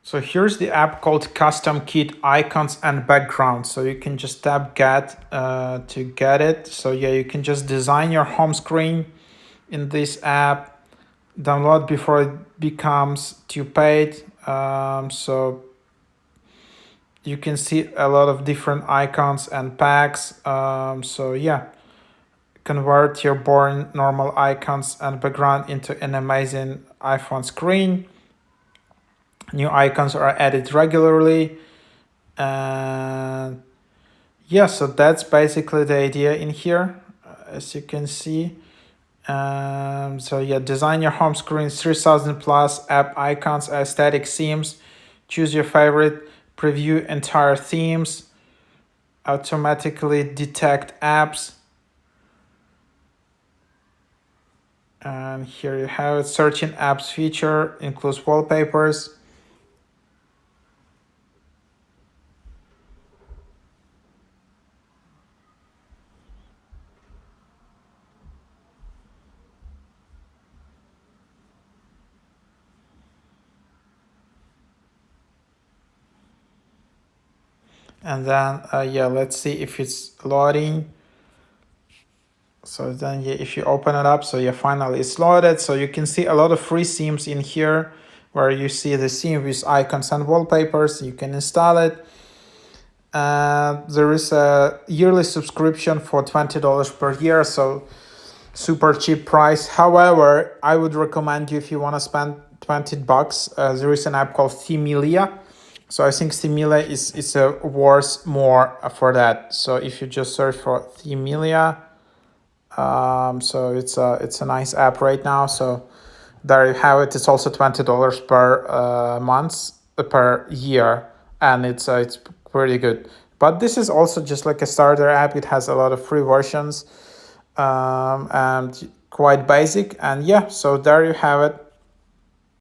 So here's the app called Customkit icons and background. So you can just tap get to get it. So yeah, you can just design your home screen in this app, download before it becomes too paid. So you can see a lot of different icons and packs. So yeah, convert your boring normal icons and background into an amazing iPhone screen. New icons are added regularly. And yeah, so that's basically the idea in here, as you can see. So yeah, design your home screen, 3000 plus app icons, aesthetic themes. Choose your favorite, preview entire themes, automatically detect apps. And here you have it, searching apps feature, includes wallpapers. And then, yeah, let's see if it's loading. So then, yeah, if you open it up, so yeah, finally it's loaded. So you can see a lot of free themes in here where you see the theme with icons and wallpapers. You can install it. There is a yearly subscription for $20 per year. So super cheap price. However, I would recommend you if you want to spend $20. There is an app called Themilia. So I think Themilia is worth more for that. So if you just search for Themilia, so it's a nice app right now. So there you have it. It's also $20 per month per year, and it's pretty good. But this is also just like a starter app. It has a lot of free versions, and quite basic. And yeah, so there you have it.